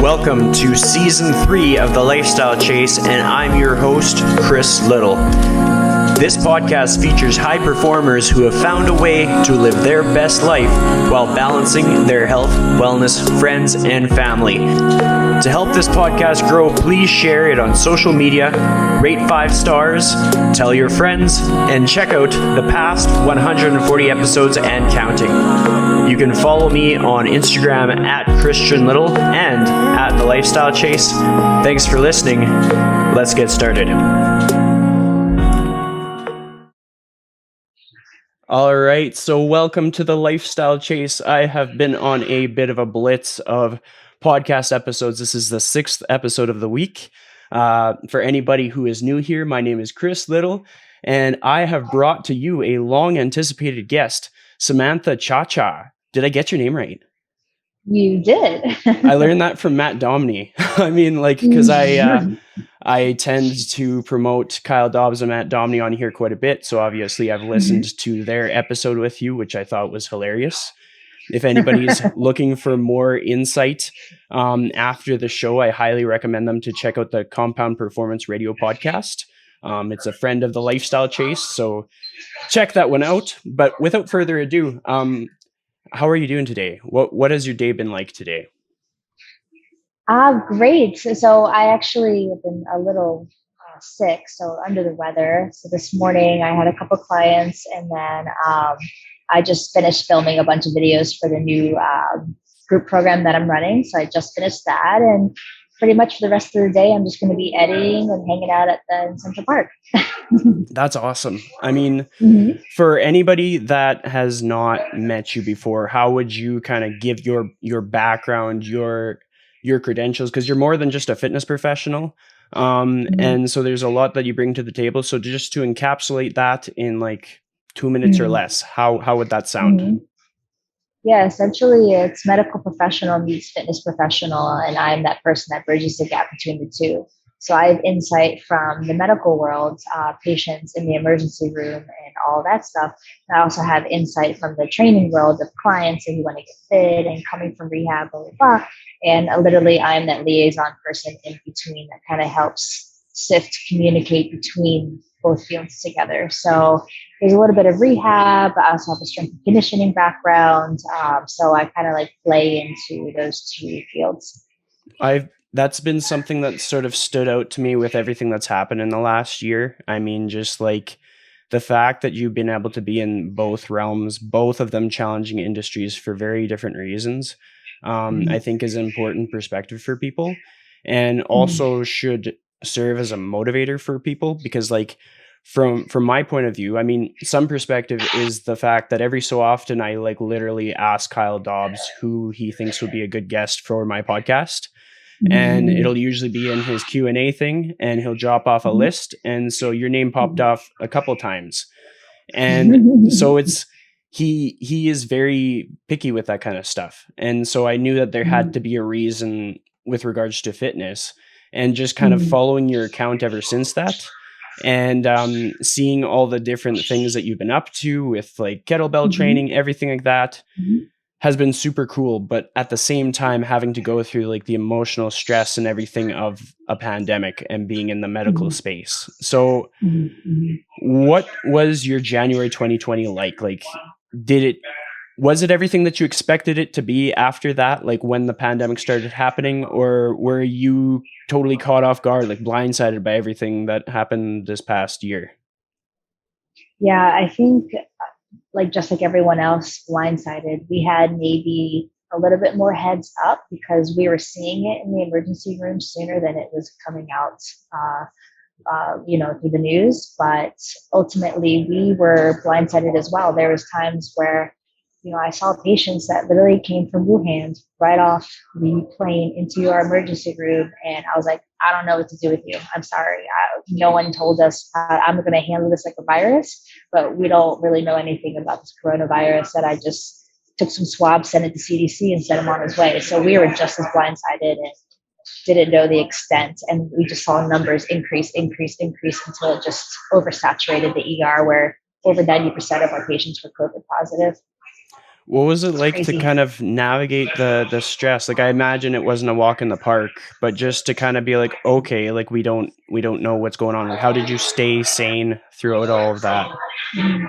Welcome to Season 3 of The Lifestyle Chase, and I'm your host, Chris Little. This podcast features high performers who have found a way to live their best life while balancing their health, wellness, friends, and family. To help this podcast grow, please share it on social media, rate 5 stars, tell your friends, and check out the past 140 episodes and counting. You can follow me on Instagram at Christian Little and at The Lifestyle Chase. Thanks for listening. Let's get started. All right, so welcome to The Lifestyle Chase. I have been on a bit of a blitz of podcast episodes. This is the 6th episode of the week. For anybody who is new here, my name is Chris Little, and I have brought to you a long-anticipated guest, Samantha Ciaccia. Did I get your name right? You did. I learned that from Matt Domney. I mean, because I tend to promote Kyle Dobbs and Matt Domney on here quite a bit. So obviously I've listened to their episode with you, which I thought was hilarious. If anybody's looking for more insight after the show, I highly recommend them to check out the Compound Performance Radio podcast. It's a friend of The Lifestyle Chase, so check that one out. But without further ado, how are you doing today? What has your day been like today? Great. So I actually have been a little sick, so under the weather. So this morning I had a couple clients, and then I just finished filming a bunch of videos for the new group program that I'm running. So I just finished that, and pretty much for the rest of the day, I'm just going to be editing and hanging out at the Central Park. That's awesome. I mean, for anybody that has not met you before, how would you kind of give your background, your credentials? Because you're more than just a fitness professional. And so there's a lot that you bring to the table. So just to encapsulate that in like 2 minutes or less, how would that sound? Yeah, essentially it's medical professional meets fitness professional, and I'm that person that bridges the gap between the two. So I have insight from the medical world, patients in the emergency room and all that stuff. I also have insight from the training world of clients who want to get fit and coming from rehab, blah, blah, blah. And literally I'm that liaison person in between that kind of helps communicate between both fields together. So there's a little bit of rehab. I also have a strength and conditioning background. So I kind of like play into those two fields. That's been something that sort of stood out to me with everything that's happened in the last year. I mean, just like the fact that you've been able to be in both realms, both of them challenging industries for very different reasons, I think is an important perspective for people, and also should serve as a motivator for people, because like from my point of view, I mean, some perspective is the fact that every so often I like literally ask Kyle Dobbs who he thinks would be a good guest for my podcast. And it'll usually be in his Q&A thing, and he'll drop off a list. And so your name popped off a couple times. And so he is very picky with that kind of stuff. And so I knew that there had to be a reason with regards to fitness, and just kind of following your account ever since that. And seeing all the different things that you've been up to with like kettlebell training, everything like that. Has been super cool, but at the same time having to go through like the emotional stress and everything of a pandemic and being in the medical space. So what was your January 2020 like? Like, was it everything that you expected it to be after that, like when the pandemic started happening, or were you totally caught off guard, like blindsided by everything that happened this past year? Yeah, I think like just like everyone else, blindsided. We had maybe a little bit more heads up because we were seeing it in the emergency room sooner than it was coming out, through the news. But ultimately, we were blindsided as well. There was times where, I saw patients that literally came from Wuhan right off the plane into our emergency room, and I was like, I don't know what to do with you. I'm sorry. No one told us I'm going to handle this like a virus, but we don't really know anything about this coronavirus. That I just took some swabs, sent it to CDC, and sent him on his way. So we were just as blindsided and didn't know the extent. And we just saw numbers increase until it just oversaturated the ER, where over 90% of our patients were COVID positive. What was it It's like to crazy. kind of navigate the stress? Like, I imagine it wasn't a walk in the park, but just to kind of be like, okay, like we don't know what's going on. Like, how did you stay sane throughout all of that? Mhm.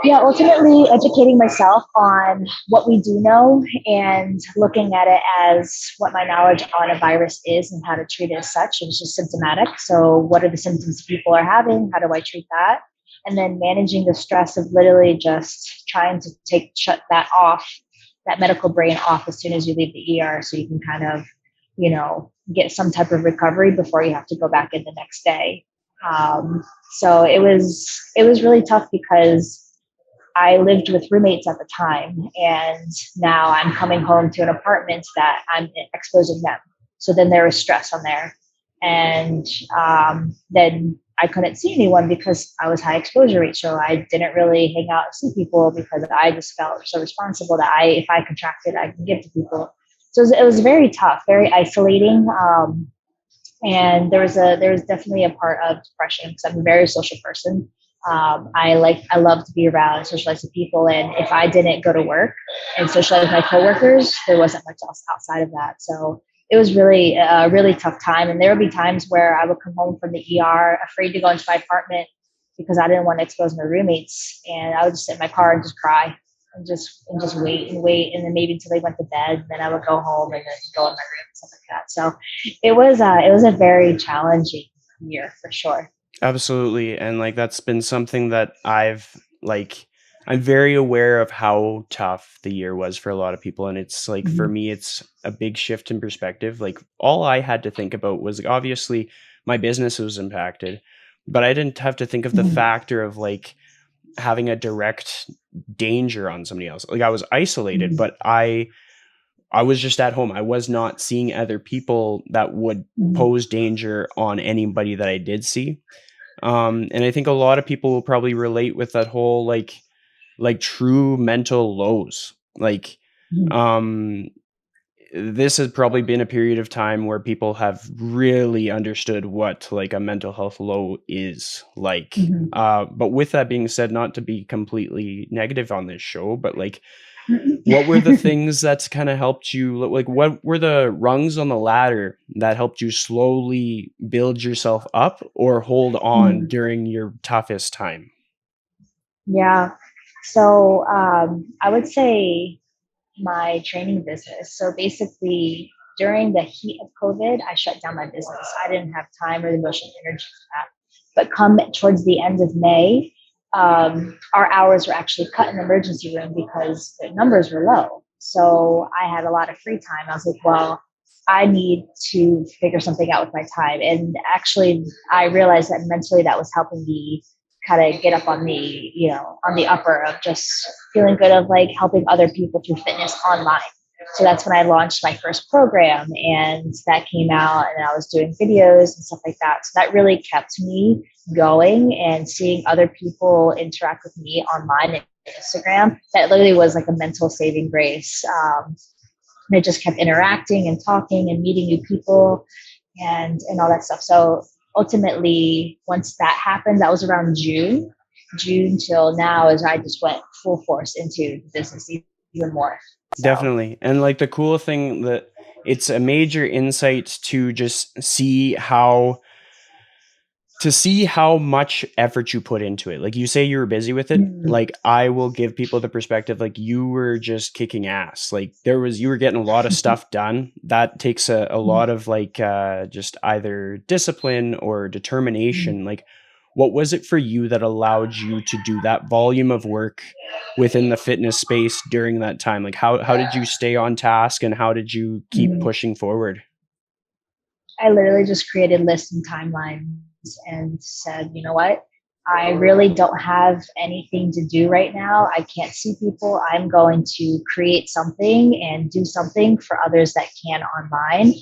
Yeah, ultimately educating myself on what we do know and looking at it as what my knowledge on a virus is and how to treat it as such. It was just symptomatic. So, what are the symptoms people are having? How do I treat that? And then managing the stress of literally just trying to shut that off, that medical brain off as soon as you leave the ER, so you can kind of, get some type of recovery before you have to go back in the next day. Um, so it was really tough because I lived with roommates at the time, and now I'm coming home to an apartment that I'm exposing them. So then there was stress on there. And then I couldn't see anyone because I was high exposure rate. So I didn't really hang out and see people because I just felt so responsible that if I contracted, I can give to people. So it was very tough, very isolating. And there was definitely a part of depression because I'm a very social person. I love to be around and socialize with people, and if I didn't go to work and socialize with my coworkers, there wasn't much else outside of that. So it was really a really tough time, and there would be times where I would come home from the ER afraid to go into my apartment because I didn't want to expose my roommates, and I would just sit in my car and just cry and just wait and wait, and then maybe until they went to bed, and then I would go home and then go in my room and stuff like that. So it was a very challenging year for sure. Absolutely. And like that's been something that I'm very aware of how tough the year was for a lot of people. And it's like for Mhm. me, it's a big shift in perspective. Like all I had to think about was like, obviously my business was impacted, but I didn't have to think of the Mhm. factor of like having a direct danger on somebody else. Like I was isolated, Mhm. but I was just at home. I was not seeing other people that would Mhm. pose danger on anybody that I did see. And I think a lot of people will probably relate with that whole like true mental lows. Like, Mhm. um, this has probably been a period of time where people have really understood what like a mental health low is like. Mhm. But with that being said, not to be completely negative on this show, but like what were the Mhm. things that's kinda helped you like, what were the rungs on the ladder that helped you slowly build yourself up or hold on during your toughest time? Yeah. So I would say my training business. So basically, during the heat of COVID, I shut down my business. I didn't have time or the emotional energy for that. But come towards the end of May, our hours were actually cut in the emergency room because the numbers were low. So I had a lot of free time. I was like, well, I need to figure something out with my time. And actually, I realized that mentally that was helping me kind of get up on the upper of just feeling good of like helping other people through fitness online. So that's when I launched my first program, and that came out, and I was doing videos and stuff like that. So that really kept me going, and seeing other people interact with me online and Instagram, that literally was like a mental saving grace. And I just kept interacting and talking and meeting new people and all that stuff. So ultimately, once that happened, that was around June till now, as I just went full force into the business even more. So. Definitely, and, like, the cool thing that it's a major insight to see how much effort you put into it. Like you say you were busy with it. Mm, Like I will give people the perspective like you were just kicking ass. Like you were getting a lot of stuff done. That takes a mm, lot of just either discipline or mm, determination. Like what was it for you that allowed you to do that volume of work within the fitness space during that time? Like how did you stay on task and how did you keep mm. pushing forward? I literally just created lists and timelines and said, you know what? I really don't have anything to do right now. I can't see people. I'm going to create something and do something for others that can online.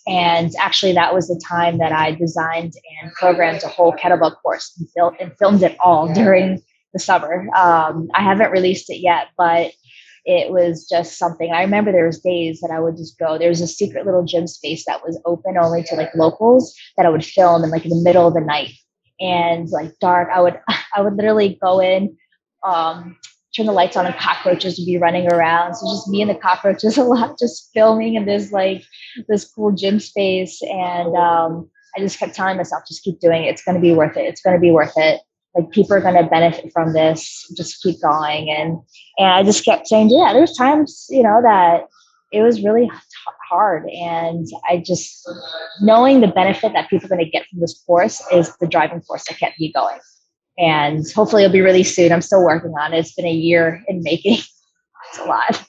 And actually, that was the time that I designed and programmed a whole kettlebell course and filmed it all during the summer. I haven't released it yet, but it was just something. I remember there was days that I would just go. There was a secret little gym space that was open only to like locals that I would film in like in the middle of the night and like dark. I would I would literally go in, um, turn the lights on and cockroaches would be running around. So just me and the cockroaches a lot, just filming in this cool gym space. And I just kept telling myself, just keep doing it. It's going to be worth it. It's going to be worth it. Like people are going to benefit from this. Just keep going. And I just kept saying, yeah, there's times, that it was really hard. And I just, knowing the benefit that people are going to get from this course is the driving force that kept me going. And hopefully it'll be released soon. I'm still working on it. It's been a year in making. It's a lot.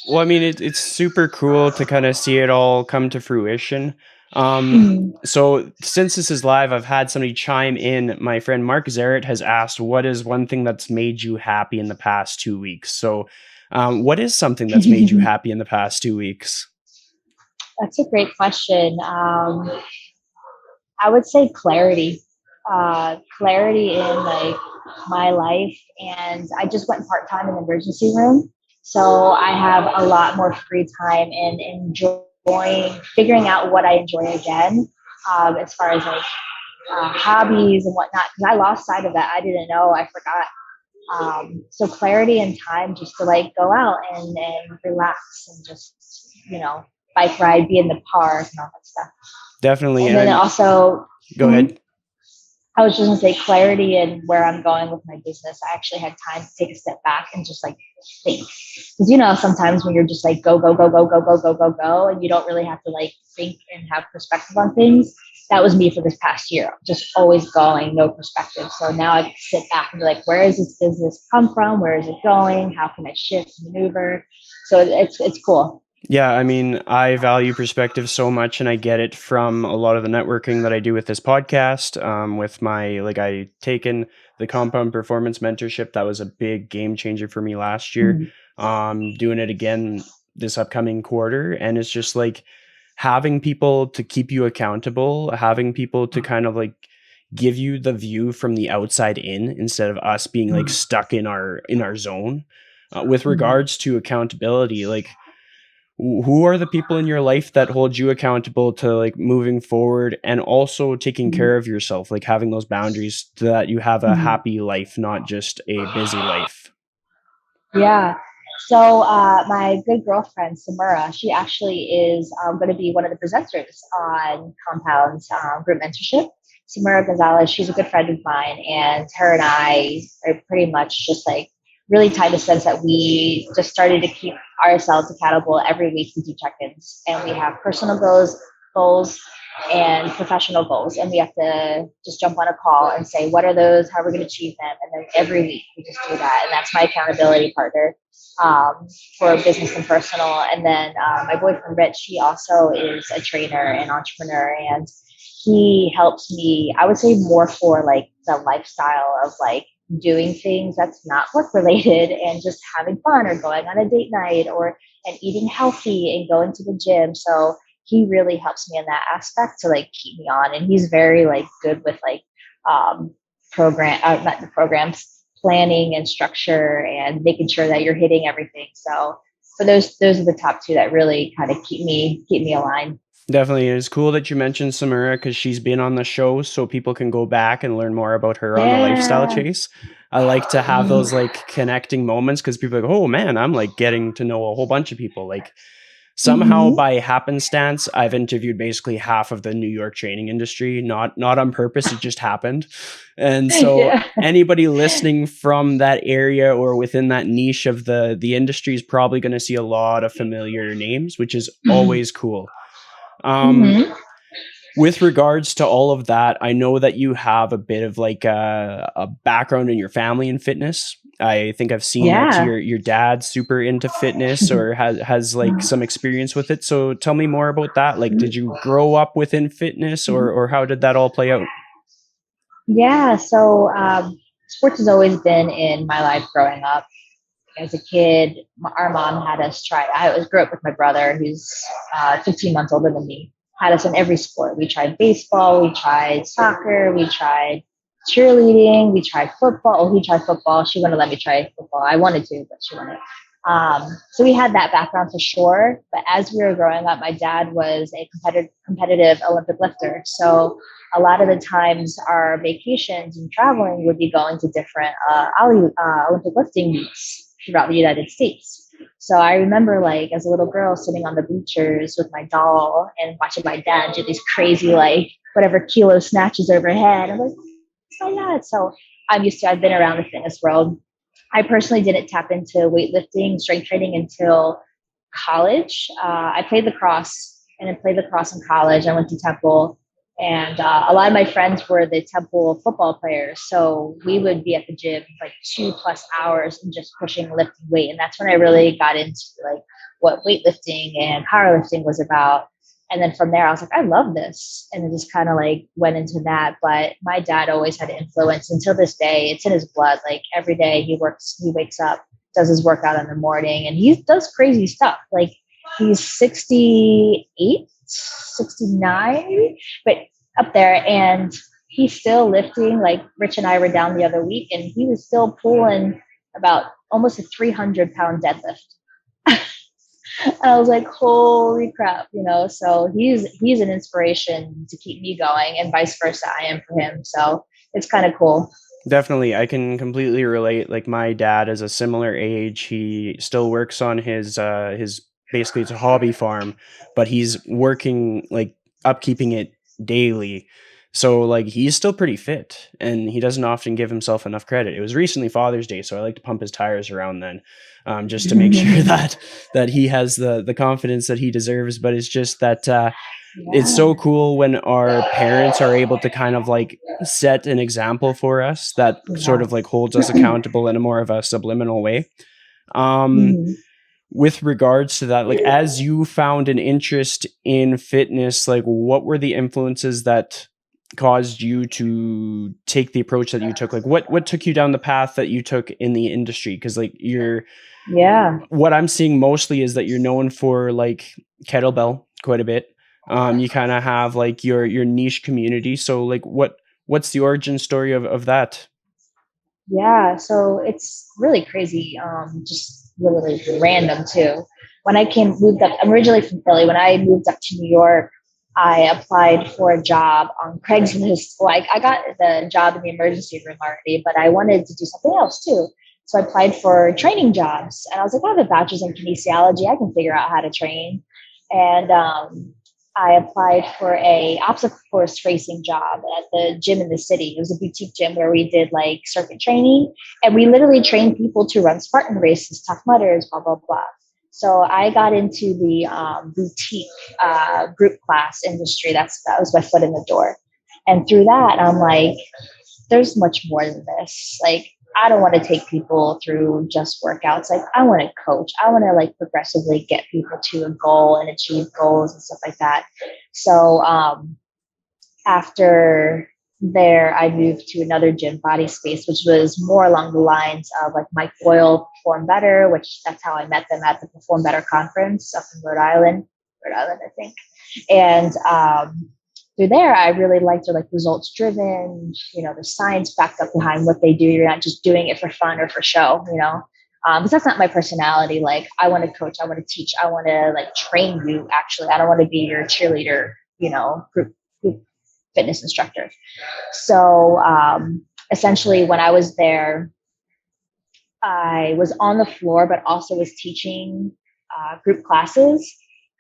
Well, I mean, it's super cool to kind of see it all come to fruition. Mhm. So since this is live, I've had somebody chime in. My friend Mark Zarrett has asked, what is one thing that's made you happy in the past 2 weeks? So what is something that's made you happy in the past 2 weeks? That's a great question. I would say clarity. Clarity in like my life. And I just went part-time in the emergency room. So I have a lot more free time and enjoying figuring out what I enjoy again, as far as like hobbies and whatnot. Because I lost sight of that. I didn't know. I forgot. So clarity and time just to like go out and relax and just, bike ride, be in the park and all that stuff. Definitely. And then also, Go ahead. I was just gonna say clarity in where I'm going with my business. I actually had time to take a step back and just like think. Because sometimes when you're just like go, go, go, go, go, go, go, go, go, and you don't really have to like think and have perspective on things. That was me for this past year. Just always going, no perspective. So now I can sit back and be like, where is this business come from? Where is it going? How can I shift, maneuver? So it's cool. Yeah, I mean, I value perspective so much, and I get it from a lot of the networking that I do with this podcast. With I taken the Compound Performance Mentorship. That was a big game changer for me last year. Doing it again this upcoming quarter, and it's just like having people to keep you accountable, having people to kind of like give you the view from the outside in instead of us being like stuck in our zone. With regards to accountability, like who are the people in your life that hold you accountable to like moving forward and also taking care of yourself, like having those boundaries so that you have a happy life, not just a busy life? Yeah. So my good girlfriend, Samara, she actually is going to be one of the presenters on Compound's group mentorship. Samara Gonzalez, she's a good friend of mine, and her and I are pretty much just like really tight in the sense that we just started to keep ourselves accountable every week. We do check-ins, and we have personal goals and professional goals, and we have to just jump on a call and say what are those, how are we going to achieve them, and then every week we just do that, and that's my accountability partner for business and personal. And then my boyfriend Rich, he also is a trainer and entrepreneur, and he helps me, I would say, more for like the lifestyle of like doing things that's not work related and just having fun or going on a date night and eating healthy and going to the gym. So he really helps me in that aspect to like keep me on. And he's very like good with like not the programs, planning and structure and making sure that you're hitting everything. So for those are the top two that really kind of keep me aligned. Definitely. It is cool that you mentioned Samara because she's been on the show so people can go back and learn more about her on the lifestyle chase. I like to have those like connecting moments because people are like, oh man, I'm like getting to know a whole bunch of people. Like somehow by happenstance, I've interviewed basically half of the New York training industry, not on purpose. It just happened. And so anybody listening from that area or within that niche of the industry is probably going to see a lot of familiar names, which is always cool. With regards to all of that, I know that you have a bit of like a background in your family in fitness. I think I've seen that your dad's super into fitness or has like some experience with it. So tell me more about that. Like, did you grow up within fitness or how did that all play out? Yeah. So sports has always been in my life growing up. As a kid, our mom had us try. Grew up with my brother, who's 15 months older than me. Had us in every sport. We tried baseball, we tried soccer, we tried cheerleading, we tried football. Oh, he tried football. She wouldn't let me try football. I wanted to, but she wouldn't. So we had that background for sure. But as we were growing up, my dad was a competitive Olympic lifter. So a lot of the times our vacations and traveling would be going to different Olympic lifting meets throughout the United States. So I remember like as a little girl sitting on the bleachers with my doll and watching my dad do these crazy like whatever kilo snatches overhead. I'm like, oh my God. So I've been around the fitness world. I personally didn't tap into weightlifting, strength training until college. I played lacrosse and I played lacrosse in college. I went to Temple, and a lot of my friends were the Temple football players. So we would be at the gym like 2+ hours and just pushing, lifting weight. And that's when I really got into like what weightlifting and powerlifting was about. And then from there, I was like, I love this. And it just kind of like went into that. But my dad always had influence until this day. It's in his blood. Like every day he wakes up, does his workout in the morning, and he does crazy stuff. Like he's 68, 69, but up there. And he's still lifting. Like Rich and I were down the other week and he was still pulling about almost a 300-pound deadlift. And I was like, holy crap, you know. So he's an inspiration to keep me going, and vice versa, I am for him. So it's kind of cool. Definitely, I can completely relate. Like my dad is a similar age. He still works on his basically it's a hobby farm, but he's working like upkeeping it daily. So like he's still pretty fit and he doesn't often give himself enough credit. It was recently Father's Day, so I like to pump his tires around then, just to make sure that he has the confidence that he deserves. But it's just that it's Yeah. so cool when our parents are able to kind of like set an example for us that sort of like Yes. holds us accountable in a more of a subliminal way. Um, Mhm. with regards to that, like as you found an interest in fitness, like what were the influences that caused you to take the approach that you took? Like what took you down the path that you took in the industry? Because like you're Yeah. what I'm seeing mostly is that you're known for like kettlebell quite a bit. You kind of have like your niche community. So like what's the origin story of that? Yeah, so it's really crazy. Just literally random too. When I moved up, I'm originally from Philly. When I moved up to New York, I applied for a job on Craigslist. Like I got the job in the emergency room already, but I wanted to do something else too. So I applied for training jobs, and I was like, I have a bachelor's in kinesiology. I can figure out how to train. And I applied for a obstacle course racing job at the gym in the city. It was a boutique gym where we did like circuit training, and we literally trained people to run Spartan races, Tough Mudders, blah blah blah. So I got into the boutique group class industry. That was my foot in the door, and through that, I'm like, there's much more than this. Like, I don't want to take people through just workouts. Like, I want to coach. I want to like progressively get people to a goal and achieve goals and stuff like that. So after there, I moved to another gym, Body Space, which was more along the lines of like Mike Boyle, Perform Better, which that's how I met them at the Perform Better conference up in Rhode Island, I think. And through there, I really liked their like results driven, you know, the science backed up behind what they do. You're not just doing it for fun or for show, you know, because that's not my personality. Like I want to coach, I want to teach, I want to like train you. Actually, I don't want to be your cheerleader, you know, group fitness instructor. So essentially, when I was there, I was on the floor, but also was teaching group classes.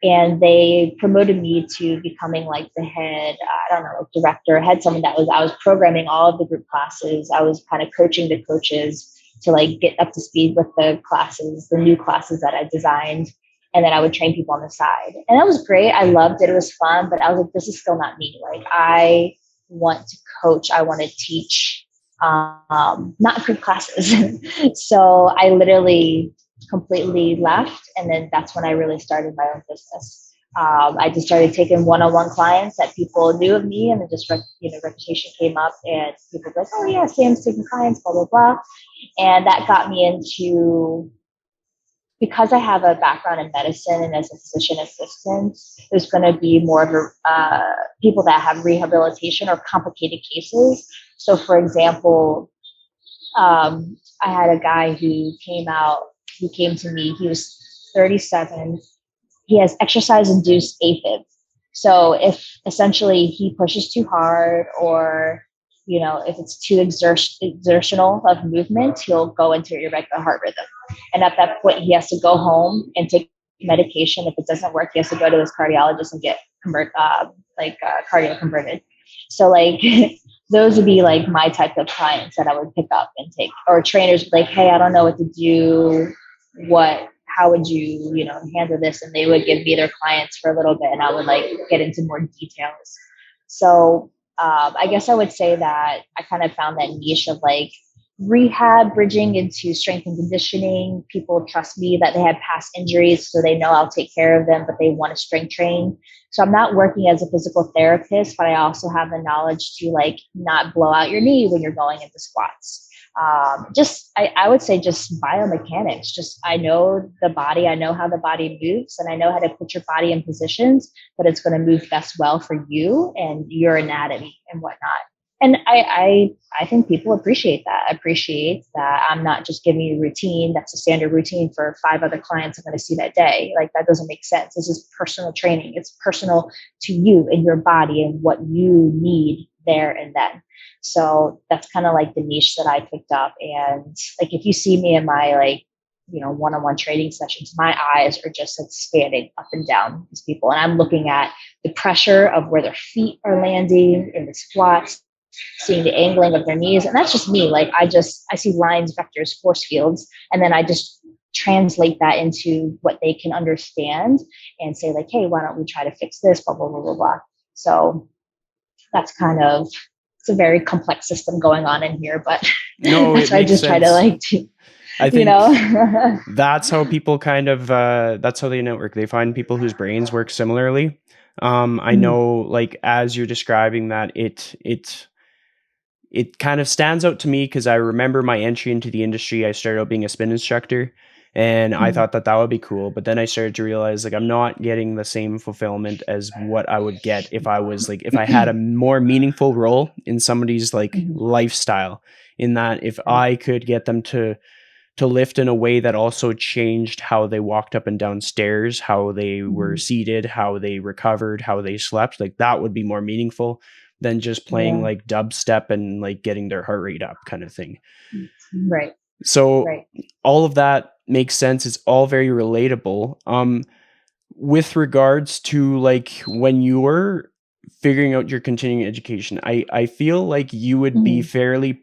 And they promoted me to becoming like the head, I don't know, like director, head someone I was programming all of the group classes. I was kind of coaching the coaches to like get up to speed with the classes, the new classes that I designed. And then I would train people on the side. And that was great. I loved it. It was fun, but I was like, this is still not me. Like I want to coach. I want to teach, not group classes. So I literally completely left. And then that's when I really started my own business. I just started taking one-on-one clients that people knew of me, and then just reputation came up, and people were like, "Oh yeah, Sam's taking clients, blah blah blah," and that got me into, because I have a background in medicine and as a physician assistant, there's going to be more of people that have rehabilitation or complicated cases. So, for example, I had a guy who came out He came to me. He was 37. He has exercise induced AFib. So if essentially he pushes too hard, or if it's too exertional of movement, he'll go into irregular heart rhythm. And at that point, he has to go home and take medication. If it doesn't work, he has to go to his cardiologist and get cardio converted. So like those would be like my type of clients that I would pick up and take, or trainers like, hey, I don't know what to do. How would you, handle this? And they would give me their clients for a little bit, and I would like get into more details. So I guess I would say that I kind of found that niche of like rehab bridging into strength and conditioning. People trust me that they had past injuries, so they know I'll take care of them, but they want to strength train. So I'm not working as a physical therapist, but I also have the knowledge to like not blow out your knee when you're going into squats. I would say just biomechanics. Just I know the body, I know how the body moves, and I know how to put your body in positions that it's going to move best well for you and your anatomy and whatnot. And I think people appreciate that I'm not just giving you routine. That's a standard routine for 5 other clients I'm going to see that day. Like that doesn't make sense. This is personal training. It's personal to you and your body and what you need there and then. So that's kind of like the niche that I picked up. And like, if you see me in my like, one-on-one training sessions, my eyes are just like spanning up and down these people. And I'm looking at the pressure of where their feet are landing in the squats, seeing the angling of their knees. And that's just me. Like I see lines, vectors, force fields, and then I just translate that into what they can understand and say like, hey, why don't we try to fix this, blah, blah, blah, blah, blah. So that's it's a very complex system going on in here, but no, that's why I just try to like, I think that's how people that's how they network. They find people whose brains work similarly. I know, like, as you're describing that, it kind of stands out to me because I remember my entry into the industry. I started out being a spin instructor, and I thought that would be cool. But then I started to realize like I'm not getting the same fulfillment as what I would get if I had a more meaningful role in somebody's like lifestyle, in that if I could get them to lift in a way that also changed how they walked up and down stairs, how they were seated, how they recovered, how they slept, like that would be more meaningful than just playing like dubstep and like getting their heart rate up kind of thing. Right. So all of that makes sense. It's all very relatable. With regards to like when you were figuring out your continuing education, I feel like you would be fairly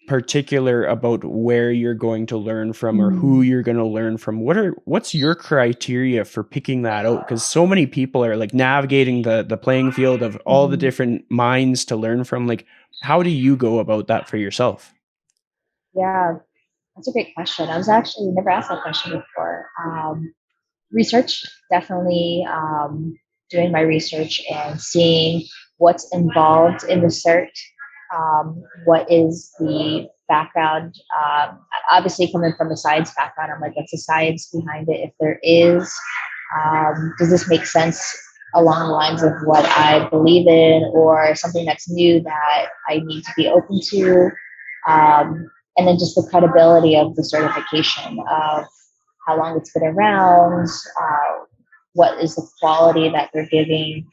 particular about where you're going to learn from or who you're going to learn from. What's your criteria for picking that out? Because so many people are like navigating the playing field of all the different minds to learn from. Like, how do you go about that for yourself? Yeah, that's a great question. I was actually never asked that question before. Research, definitely doing my research and seeing what's involved in the cert. What is the background? Obviously, coming from a science background, I'm like, what's the science behind it? If there is, does this make sense along the lines of what I believe in, or something that's new that I need to be open to? And then just the credibility of the certification, of how long it's been around, what is the quality that they're giving,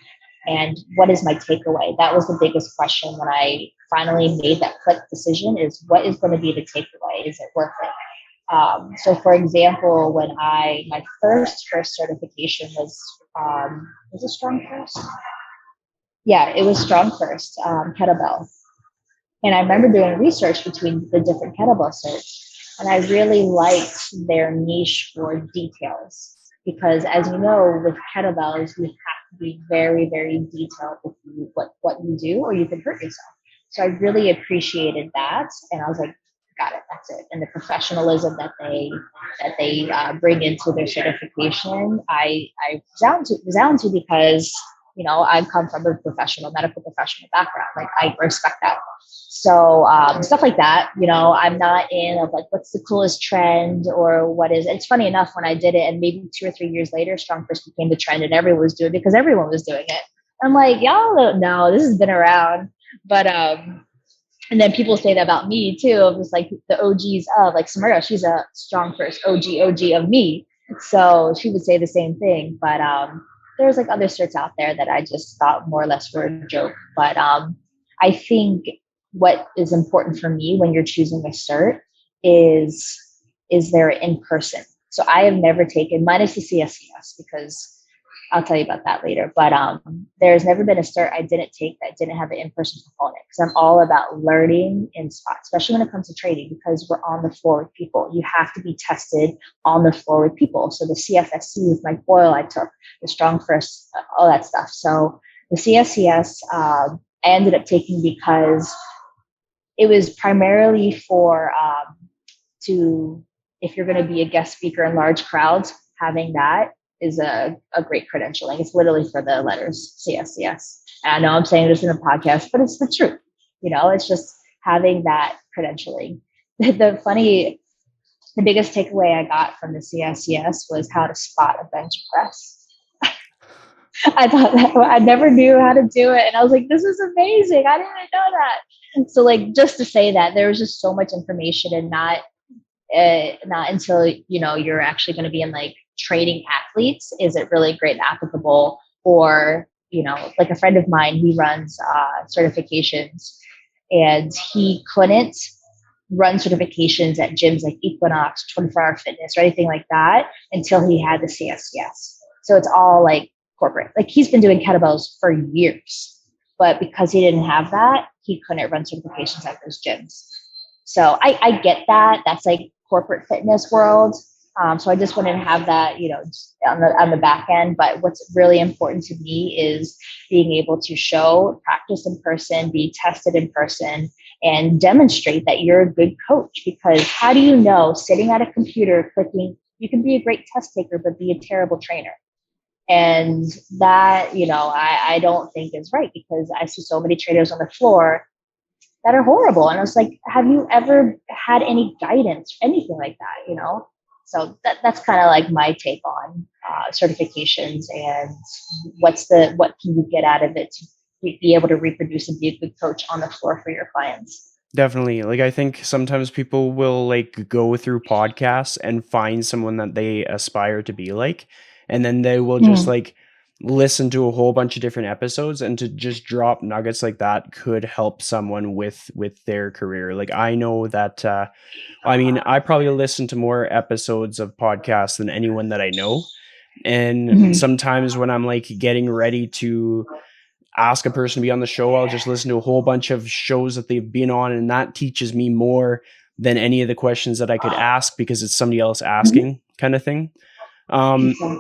and what is my takeaway? That was the biggest question when I finally made that click decision, is what is going to be the takeaway? Is it worth it? So for example, when my first certification was it Strong First? Yeah, it was Strong First, kettlebell. And I remember doing research between the different kettlebell certs, and I really liked their niche for details. Because as you know, with kettlebells, you have to be very, very detailed with what you do, or you can hurt yourself. So I really appreciated that. And I was like, got it, that's it. And the professionalism that they bring into their certification, I resound to, because I come from a medical professional background. Like I respect that. So stuff like that, I'm not in of like, what's the coolest trend or what is. It's funny enough, when I did it, and maybe 2 or 3 years later, Strong First became the trend and everyone was doing it because everyone was doing it. I'm like, y'all don't know, this has been around. But And then people say that about me too, of just like the OGs of like Samantha, she's a strong first OG of me. So she would say the same thing. But there's like other certs out there that I just thought more or less were a joke. But I think what is important for me when you're choosing a cert is there in person. So I have never taken, minus the CSCS, because I'll tell you about that later. But there's never been a cert I didn't take that didn't have an in-person component, because I'm all about learning in spot, especially when it comes to trading, because we're on the floor with people. You have to be tested on the floor with people. So the CFSC with my foil I took, the strong first, all that stuff. So the CSCS I ended up taking because it was primarily for to, if you're going to be a guest speaker in large crowds, having that is a great credentialing. It's literally for the letters CSCS. And I know I'm saying this in a podcast, but it's the truth. It's just having that credentialing. The biggest takeaway I got from the CSCS was how to spot a bench press. I thought that I never knew how to do it. And I was like, this is amazing. I didn't know that. So like, just to say that there was just so much information, and not until, you're actually going to be in like training athletes is it really great and applicable. Or, like a friend of mine, he runs certifications, and he couldn't run certifications at gyms like Equinox, 24-hour fitness, or anything like that until he had the CSCS. So it's all like corporate. Like he's been doing kettlebells for years, but because he didn't have that, he couldn't run certifications at those gyms. So I get that. That's like corporate fitness world. So I just wanted to have that, on the back end. But what's really important to me is being able to show, practice in person, be tested in person, and demonstrate that you're a good coach. Because how do you know, sitting at a computer clicking, you can be a great test taker, but be a terrible trainer? And that, I don't think is right, because I see so many trainers on the floor that are horrible. And I was like, have you ever had any guidance, anything like that, So that's kind of like my take on certifications, and what can you get out of it to be able to reproduce and be a good coach on the floor for your clients. Definitely. Like, I think sometimes people will like go through podcasts and find someone that they aspire to be like, and then they will just like listen to a whole bunch of different episodes, and to just drop nuggets like that could help someone with their career. Like, I know that I mean, I probably listen to more episodes of podcasts than anyone that I know. And sometimes when I'm like getting ready to ask a person to be on the show, I'll just listen to a whole bunch of shows that they've been on, and that teaches me more than any of the questions that I could ask, because it's somebody else asking, kind of thing.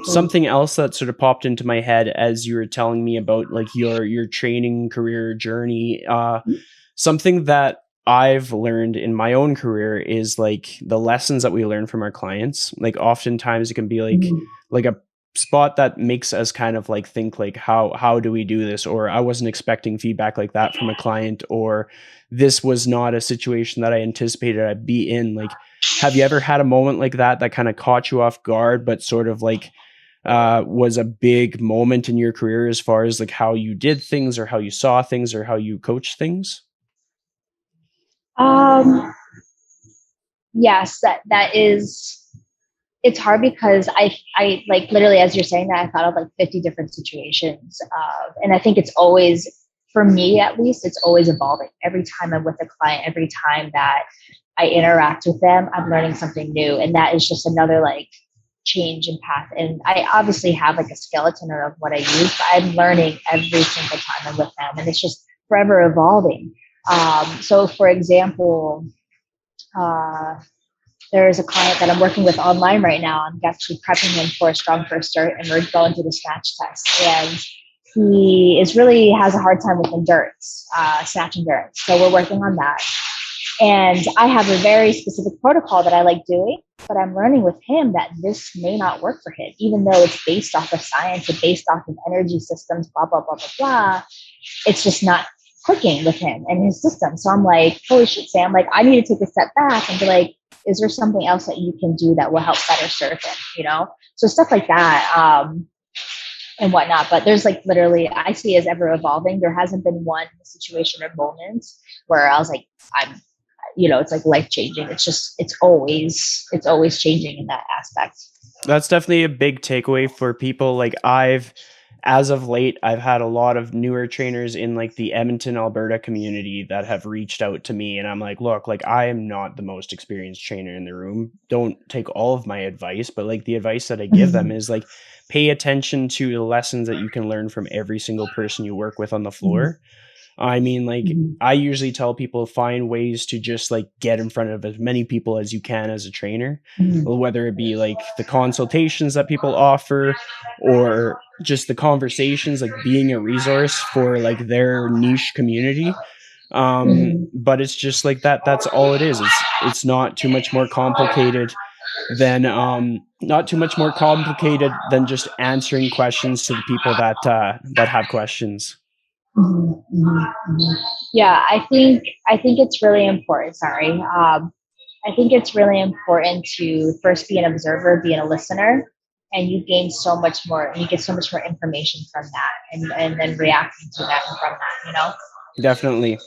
Something else that sort of popped into my head as you were telling me about like your training career journey, something that I've learned in my own career is like the lessons that we learn from our clients. Like oftentimes it can be like a spot that makes us kind of like think like, how do we do this? Or I wasn't expecting feedback like that from a client, or this was not a situation that I anticipated I'd be in. Like, have you ever had a moment like that that kind of caught you off guard, but sort of like was a big moment in your career as far as like how you did things, or how you saw things, or how you coach things? Yes, that is, it's hard, because I like literally, as you're saying that, I thought of like 50 different situations. And I think it's always, for me at least, it's always evolving. Every time I'm with a client, every time that I interact with them, I'm learning something new. And that is just another like change in path. And I obviously have like a skeleton of what I use, but I'm learning every single time I'm with them. And it's just forever evolving. So for example, there's a client that I'm working with online right now. I'm actually prepping him for a strong first start, and we're going through the snatch test. And he really has a hard time with endurance, snatch endurance. So we're working on that. And I have a very specific protocol that I like doing, but I'm learning with him that this may not work for him, even though it's based off of science and based off of energy systems, blah, blah, blah, blah, blah. It's just not clicking with him and his system. So I'm like, holy shit, Sam, like I need to take a step back and be like, is there something else that you can do that will help better serve him, So stuff like that. and whatnot. But there's like literally, I see it as ever evolving. There hasn't been one situation or moment where I was like, I'm, it's like life changing. It's just, it's always changing in that aspect. That's definitely a big takeaway for people. Like as of late, I've had a lot of newer trainers in like the Edmonton, Alberta community that have reached out to me, and I'm like, look, like I am not the most experienced trainer in the room. Don't take all of my advice, but like the advice that I give them Mhm. is like pay attention to the lessons that you can learn from every single person you work with on the Mhm. floor. I mean, like, Mhm. I usually tell people find ways to just like get in front of as many people as you can as a trainer, Mhm. whether it be like the consultations that people offer or just the conversations, like being a resource for like their niche community. Mhm. But it's just like that's all it is. It's not too much more complicated than not too much more complicated than just answering questions to the people that have questions. Mhm. Mhm. Mhm. Yeah, I think it's really important. Sorry, I think it's really important to first be an observer, be a listener, and you gain so much more. You get so much more information from that, and then reacting to that and from that. Definitely.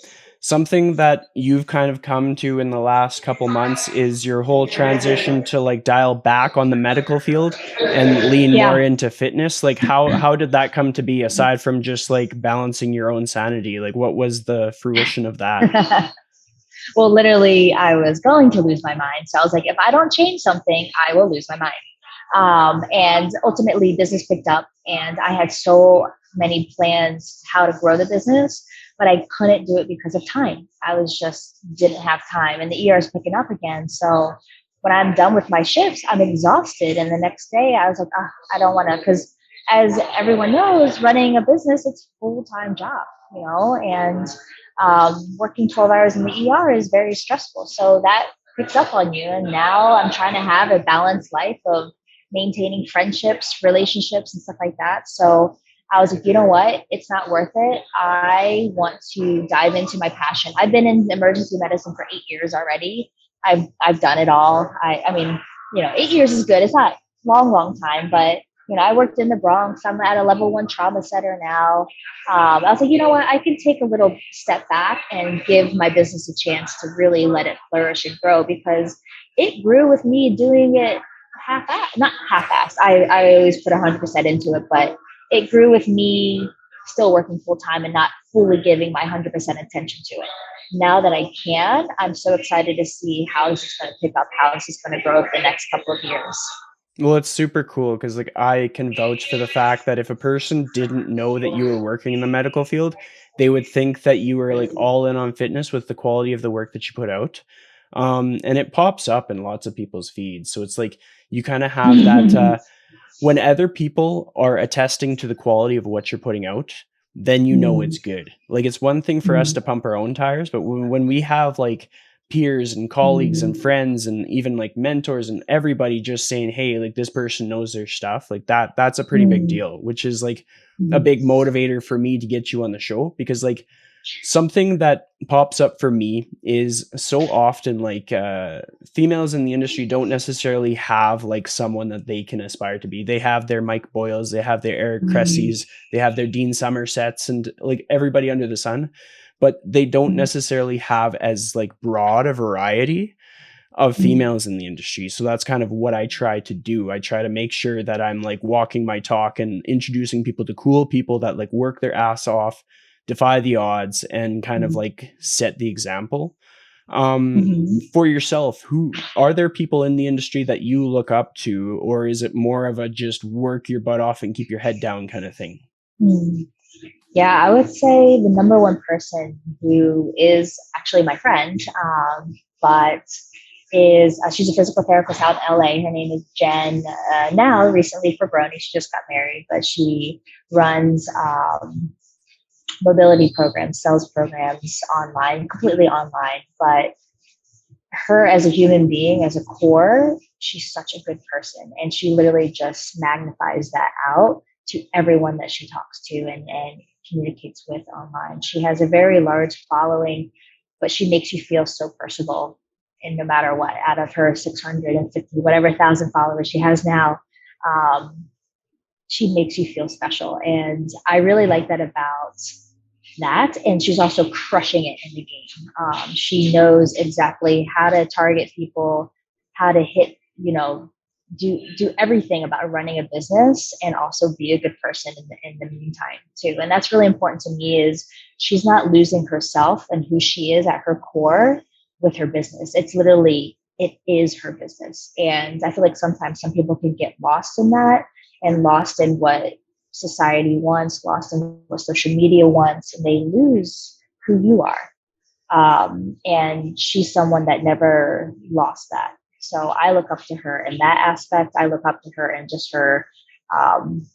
Something that you've kind of come to in the last couple months is your whole transition to like dial back on the medical field and lean more Yeah. into fitness. Like how did that come to be aside from just like balancing your own sanity? Like what was the fruition of that? Well, literally, I was going to lose my mind. So I was like, if I don't change something, I will lose my mind. And ultimately, business picked up, and I had so many plans how to grow the business, but I couldn't do it because of time. I was just didn't have time, and the ER is picking up again. So when I'm done with my shifts, I'm exhausted, and the next day I was like, I don't want to, because as everyone knows, running a business it's a full time job, and working 12 hours in the ER is very stressful. So that picks up on you, and now I'm trying to have a balanced life of maintaining friendships, relationships, and stuff like that. So I was like, you know what? It's not worth it. I want to dive into my passion. I've been in emergency medicine for 8 years already. I've done it all. I mean, 8 years is good. It's not long time, but I worked in the Bronx. I'm at a level 1 trauma center now. I was like, you know what? I can take a little step back and give my business a chance to really let it flourish and grow, because it grew with me doing it half-assed, not half-assed. I always put 100% into it, but it grew with me still working full time and not fully giving my 100% attention to it. Now that I can, I'm so excited to see how this is going to pick up, how this is going to grow for the next couple of years. Well, it's super cool because like I can vouch for the fact that if a person didn't know that you were working in the medical field, they would think that you were like all in on fitness with the quality of the work that you put out. And it pops up in lots of people's feeds. So it's like you kind of have that when other people are attesting to the quality of what you're putting out, then you know Mm, it's good. Like it's one thing for us mm, to pump our own tires, but when we have like peers and colleagues and mm, friends and even like mentors and everybody just saying, "Hey, like this person knows their stuff." Like that's a pretty big mm, deal, which is like a mm, big motivator for me to get you on the show because like something that pops up for me is so often like females in the industry don't necessarily have like someone that they can aspire to be. They have their Mike Boyles, they have their Eric mm, Cressys, they have their Dean Somersets and like everybody under the sun, but they don't mm, necessarily have as like broad a variety of mm, females in the industry. So that's kind of what I try to do. I try to make sure that I'm like walking my talk and introducing people to cool people that like work their ass off, defy the odds, and kind of mm, like set the example. Um, mm, for yourself, who are there people in the industry that you look up to, or is it more of a just work your butt off and keep your head down kind of thing? mm. Yeah, I would say the number one person who is actually my friend, but is she's a physical therapist out in LA. Her name is Jen. Now, recently for Brony, she just got married, but she runs mobility programs, sales programs online, completely online. But her as a human being, as a core, she's such a good person. And she literally just magnifies that out to everyone that she talks to and communicates with online. She has a very large following, but she makes you feel so personable. And no matter what, out of her 650, whatever thousand followers she has now, um, she makes you feel special. And I really like that about that. And she's also crushing it in the game. She knows exactly how to target people, how to hit, do everything about running a business and also be a good person in the meantime too. And that's really important to me is she's not losing herself and who she is at her core with her business. It's literally, it is her business. And I feel like sometimes some people can get lost in that and lost in what society wants, lost in what social media wants, and they lose who you are. And she's someone that never lost that. So I look up to her in that aspect. I look up to her in just um,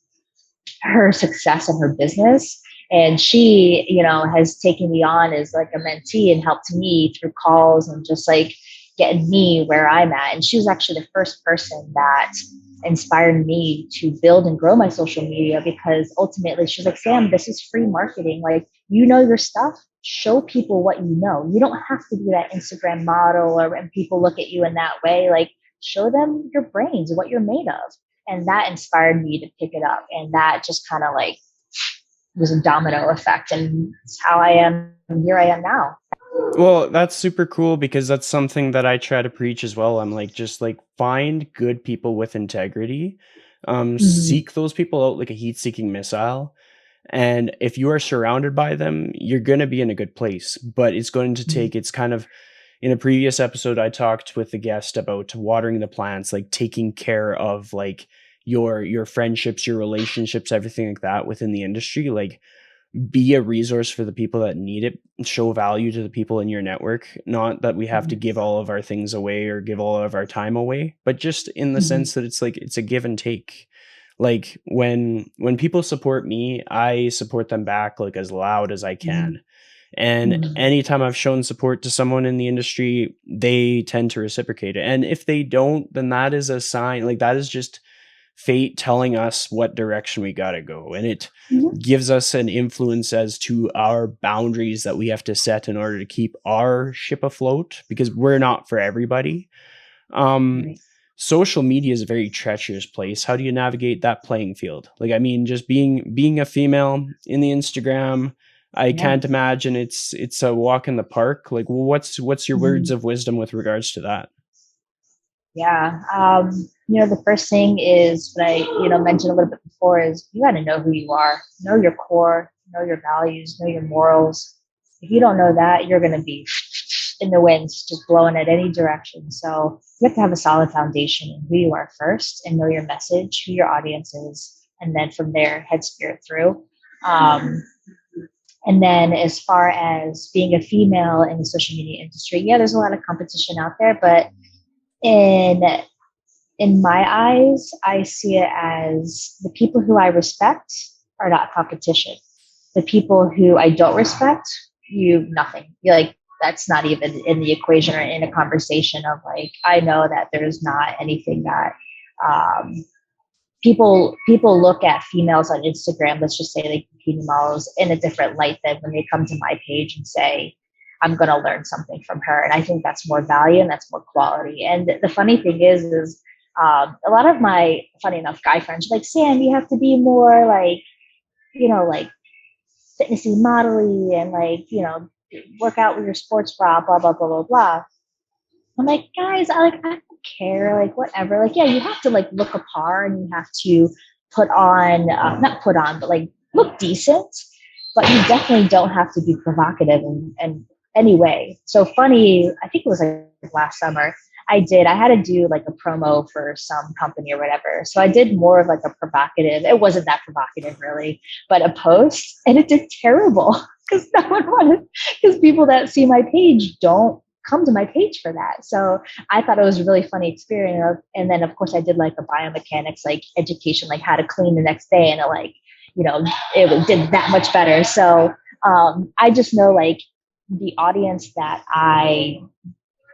her success in her business. And she, has taken me on as like a mentee and helped me through calls and just like getting me where I'm at. And she was actually the first person that inspired me to build and grow my social media because ultimately she's like, Sam, this is free marketing. Like, your stuff, show people what you know. You don't have to be that Instagram model or when people look at you in that way. Like, show them your brains, what you're made of. And that inspired me to pick it up. And that just kind of like was a domino effect. And it's how I am. Here I am now. Well, that's super cool because that's something that I try to preach as well. I'm like, just like find good people with integrity. Mhm. Seek those people out like a heat-seeking missile. And if you are surrounded by them, you're going to be in a good place. But it's going to Mhm. take, it's kind of, in a previous episode, I talked with the guest about watering the plants, like taking care of like your friendships, your relationships, everything like that within the industry. Like be a resource for the people that need it, show value to the people in your network. Not that we have to give all of our things away or give all of our time away, but just in the Mhm. sense that it's like it's a give and take. Like when people support me, I support them back like as loud as I Mhm. can. And Mhm. anytime I've shown support to someone in the industry, they tend to reciprocate it. And if they don't, then that is a sign, like that is just fate telling us what direction we got to go. And it Mhm. gives us an influence as to our boundaries that we have to set in order to keep our ship afloat because we're not for everybody. Um, Right. Social media is a very treacherous place. How do you navigate that playing field? Like, I mean, just being a female in the Instagram, I Yeah. can't imagine it's a walk in the park. Like, what's your words Mhm. of wisdom with regards to that? Yeah. The first thing is what I, mentioned a little bit before is you got to know who you are, know your core, know your values, know your morals. If you don't know that, you're going to be in the winds, just blowing at any direction. So you have to have a solid foundation in who you are first and know your message, who your audience is, and then from there, head spirit through. Um, and then as far as being a female in the social media industry, yeah, there's a lot of competition out there, but in in my eyes, I see it as the people who I respect are not competition. The people who I don't respect, you nothing. You're like, that's not even in the equation or in a conversation of like, I know that there's not anything that um, people look at females on Instagram, let's just say like bikini models, in a different light than when they come to my page and say, I'm gonna learn something from her. And I think that's more value and that's more quality. And the funny thing is a lot of my funny enough guy friends are like, Sam, you have to be more like, like fitnessy modelly and like, work out with your sports bra, blah, blah, blah, blah, blah. I'm like, guys, I don't care, like whatever. Like, yeah, you have to like look a par and you have to put on, not put on, but like look decent. But you definitely don't have to be provocative in any way. So funny, I think it was like last summer. I had to do like a promo for some company or whatever. So I did more of like a provocative. It wasn't that provocative really, but a post, and it did terrible because no one wanted. Because people that see my page don't come to my page for that. So I thought it was a really funny experience. And then of course I did like a biomechanics, like education, like how to clean the next day. And it did that much better. So I just know like the audience that I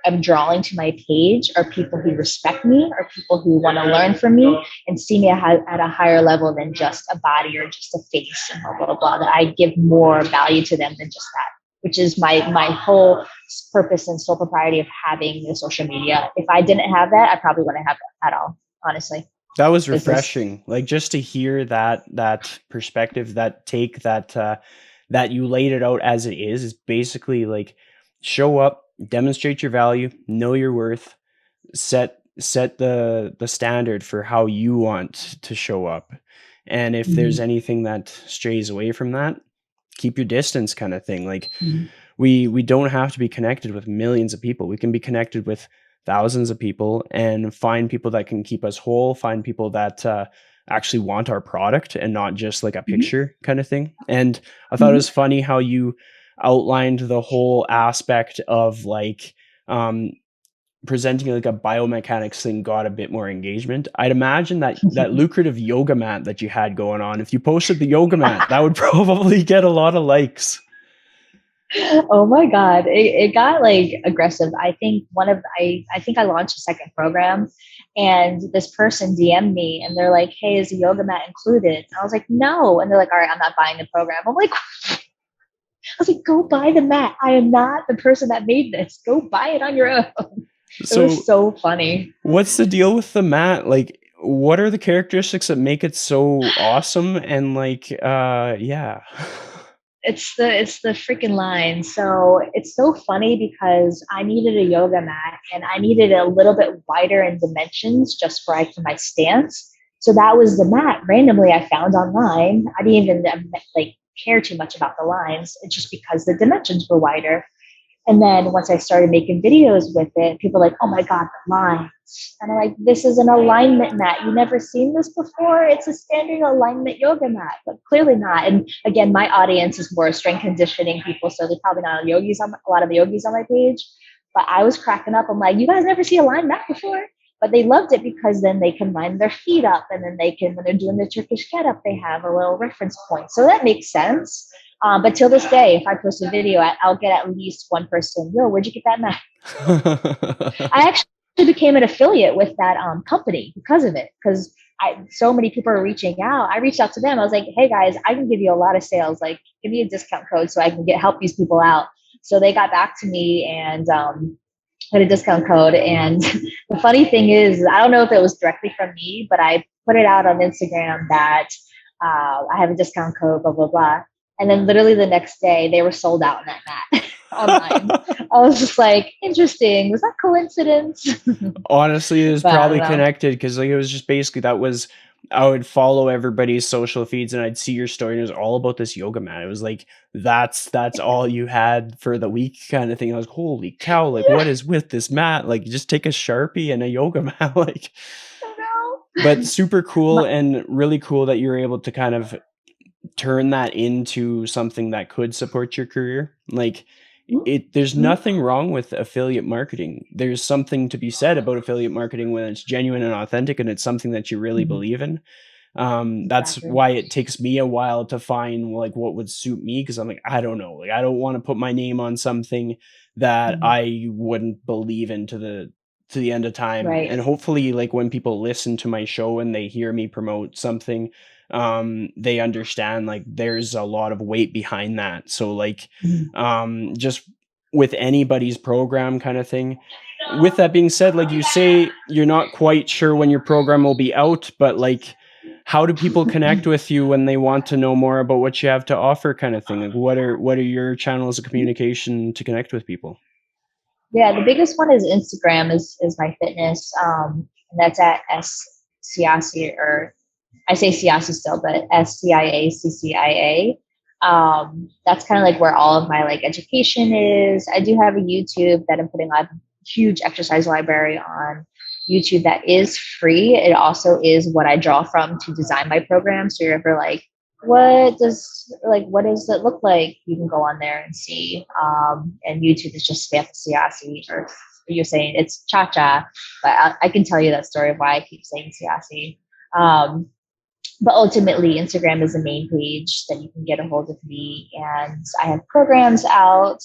am drawing to my page are people who respect me, or people who want to learn from me and see me at a higher level than just a body or just a face and blah, blah, blah, that I give more value to them than just that, which is my whole purpose and sole propriety of having the social media. If I didn't have that, I probably wouldn't have it at all, honestly. That was It's just, refreshing. Like just to hear that perspective, that take, that you laid it out as it is basically like show up, demonstrate your value, know your worth, set the standard for how you want to show up. And if there's mhm, anything that strays away from that, keep your distance kind of thing. Like mhm, we don't have to be connected with millions of people. We can be connected with thousands of people and find people that can keep us whole, find people that actually want our product and not just like a mhm, picture kind of thing. And I thought it mhm. was funny how you outlined the whole aspect of like um presenting like a biomechanics thing got a bit more engagement. I'd imagine that that lucrative yoga mat that you had going on, if you posted the yoga mat, that would probably get a lot of likes. Oh my God. It got like aggressive. I think I think I launched a second program and this person DM'd me and they're like, hey, is the yoga mat included? And I was like, no. And they're like, all right, I'm not buying the program. I'm like, I was like, go buy the mat. I am not the person that made this. Go buy it on your own. It was So so funny. what's the deal with the mat? Like, what are the characteristics that make it so awesome? And like, yeah. It's the freaking line. So it's so funny because I needed a yoga mat and I needed it a little bit wider in dimensions just for my stance. So that was the mat randomly I found online. I didn't even like care too much about the lines. It's just because the dimensions were wider. And then once I started making videos with it, people were like, oh my God, the lines. And I'm like, this is an alignment mat. You never seen this before? It's a standard alignment yoga mat, but clearly not. And again, my audience is more strength conditioning people. So there's probably not a lot of yogis on my page. But I was cracking up. I'm like, you guys never see a line mat before? But they loved it because then they can line their feet up and then they can, when they're doing the Turkish get up, they have a little reference point. So that makes sense. But till this day, if I post a video, I'll get at least one person, yo, where'd you get that mat? I actually became an affiliate with that company because of it. Because so many people are reaching out. I reached out to them. I was like, hey guys, I can give you a lot of sales. Like, give me a discount code so I can help these people out. So they got back to me and had a discount code. And the funny thing is, I don't know if it was directly from me, but I put it out on Instagram that I have a discount code, blah, blah, blah. And then literally the next day, they were sold out in that mat online. I was just like, interesting. Was that coincidence? Honestly, it was But I don't probably know. connected because like it was just basically that was I would follow everybody's social feeds and I'd see your story and it was all about this yoga mat. It was like that's all you had for the week kind of thing. I was like, holy cow, like Yeah, what is with this mat? Like just take a Sharpie and a yoga mat. Like I know. but super cool My, and really cool that you're able to kind of turn that into something that could support your career. Like there's mm-hmm, nothing wrong with affiliate marketing. There's something to be said about affiliate marketing when it's genuine and authentic and it's something that you really mm-hmm, believe in. That's exactly. why it takes me a while to find like what would suit me because I'm like, I don't know. Like I don't want to put my name on something that Mm-hmm. I wouldn't believe in to the end of time. Right. And hopefully like when people listen to my show and they hear me promote something, they understand like there's a lot of weight behind that. So like Mm-hmm. just with anybody's program kind of thing. With that being said, like you say, you're not quite sure when your program will be out, but like, how do people connect with you when they want to know more about what you have to offer, kind of thing? Like, what are your channels of communication to connect with people? Yeah, the biggest one is Instagram is my fitness. And that's at Ciaccia, or I say Ciaccia still, but SCIACCIA. That's kind of like where all of my like education is. I do have a YouTube that I'm putting a huge exercise library on YouTube that is free. It also is what I draw from to design my program. So you're ever like, what does it look like? You can go on there and see. And YouTube is just Samantha Ciaccia, or you're saying it's Ciaccia, but I can tell you that story of why I keep saying Ciaccia. Um, but ultimately, Instagram is the main page that you can get a hold of me. And I have programs out.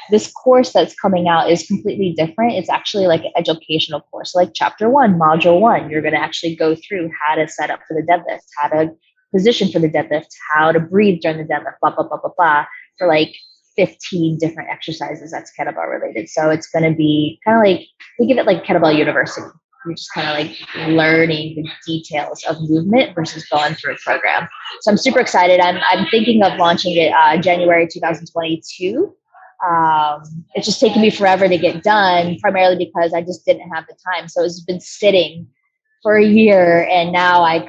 This course that's coming out is completely different. It's actually like an educational course, like chapter one, module one. You're going to actually go through how to set up for the deadlift, how to position for the deadlift, how to breathe during the deadlift, blah, blah, blah, blah, blah, for like 15 different exercises that's kettlebell related. So it's going to be kind of like, we give it like kettlebell university. you're just kind of like learning the details of movement versus going through a program. So I'm super excited. I'm thinking of launching it January 2022. It's just taken me forever to get done, primarily because I just didn't have the time. So it's been sitting for a year, and now I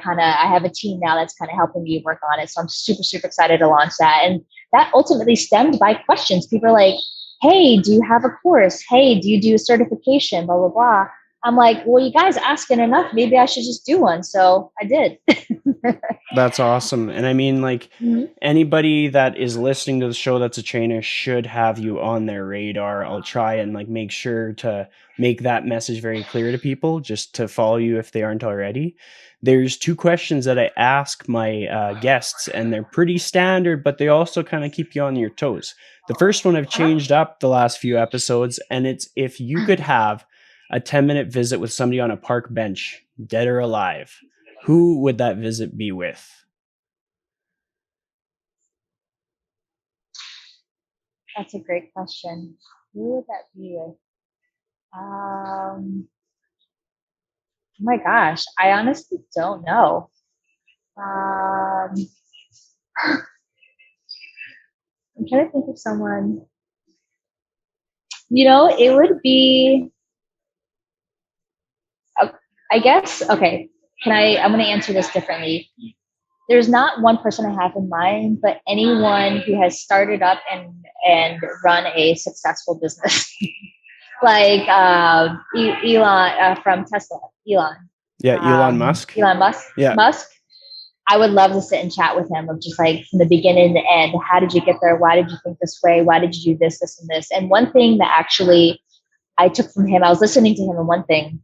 have a team now that's kind of helping me work on it. So I'm super, super excited to launch that. And that ultimately stemmed by questions. People are like, hey, do you have a course? Hey, do you do a certification? Blah, blah, blah. I'm like, well, you guys asking enough. Maybe I should just do one. So I did. That's awesome. And I mean, like, Mhm. anybody that is listening to the show that's a trainer should have you on their radar. I'll try and like make sure to make that message very clear to people just to follow you if they aren't already. There's two questions that I ask my guests, and they're pretty standard, but they also kind of keep you on your toes. The first one I've changed up the last few episodes, and it's if you could have a 10-minute visit with somebody on a park bench, dead or alive, who would that visit be with? That's a great question. Who would that be with? Oh my gosh, I honestly don't know. Um, I'm trying to think of someone. It would be, uh, I guess, okay. I'm going to answer this differently. There's not one person I have in mind, but anyone who has started up and run a successful business, like Elon from Tesla, Yeah, Elon Musk. Elon Musk. Yeah. Musk. I would love to sit and chat with him of just like from the beginning to end. How did you get there? Why did you think this way? Why did you do this, this, and this? And one thing that actually I took from him, I was listening to him and one thing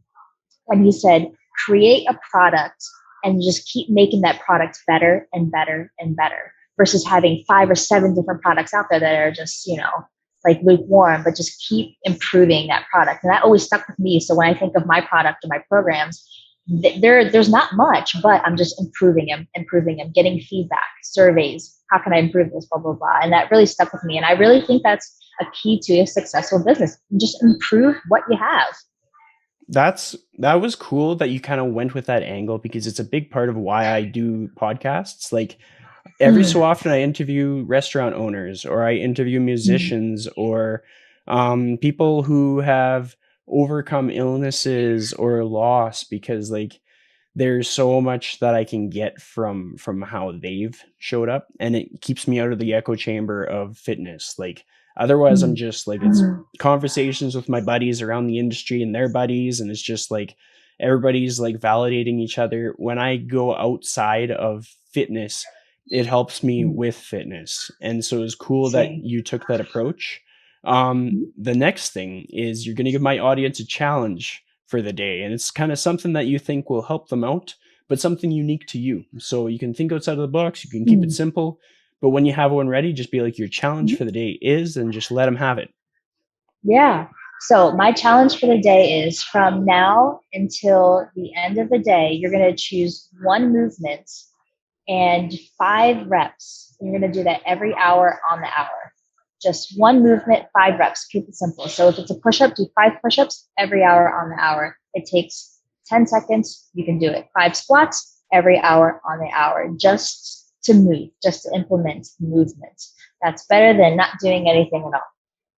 when he said, create a product and just keep making that product better and better and better versus having 5 or 7 different products out there that are just, like lukewarm, but just keep improving that product. And that always stuck with me. So when I think of my product or my programs, there's not much, but I'm just improving them, getting feedback, surveys. How can I improve this? Blah, blah, blah. And that really stuck with me. And I really think that's a key to a successful business. Just improve what you have. That was cool that you kind of went with that angle because it's a big part of why I do podcasts. Like every so often I interview restaurant owners or I interview musicians or people who have overcome illnesses or loss because like there's so much that I can get from how they've showed up, and it keeps me out of the echo chamber of fitness. Like otherwise I'm just like it's conversations with my buddies around the industry and their buddies, and it's just like everybody's like validating each other. When I go outside of fitness, it helps me with fitness. And so it's cool that Same. you took that approach. The next thing is you're going to give my audience a challenge for the day. And it's kind of something that you think will help them out, but something unique to you. So you can think outside of the box, you can keep it simple, but when you have one ready, just be like your challenge for the day is, and just let them have it. Yeah. So my challenge for the day is from now until the end of the day, you're going to choose one movement and 5 reps. And you're going to do that every hour on the hour. Just one movement, 5 reps. Keep it simple. So if it's a push-up, do 5 push-ups every hour on the hour. It takes 10 seconds. You can do it. 5 squats every hour on the hour, just to move, just to implement movement. That's better than not doing anything at all.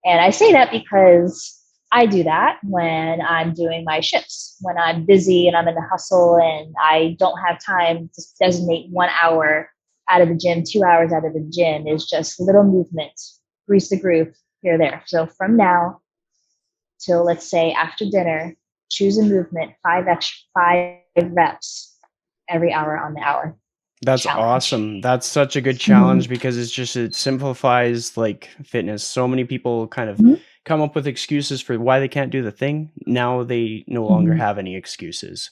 And I say that because I do that when I'm doing my shifts, when I'm busy and I'm in the hustle and I don't have time to designate 1 hour out of the gym, 2 hours out of the gym is just little movements, grease the groove here or there. So from now till let's say after dinner, choose a movement, 5 reps every hour on the hour. That's Challenge. awesome. That's such a good challenge because it simplifies like fitness. So many people kind of come up with excuses for why they can't do the thing. Now they no longer have any excuses.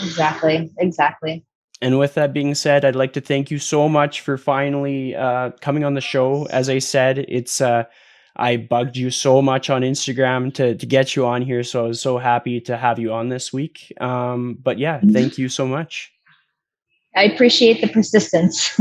Exactly. And with that being said, I'd like to thank you so much for finally coming on the show. As I said, it's I bugged you so much on Instagram to get you on here, so I was so happy to have you on this week. But yeah, thank you so much. I appreciate the persistence.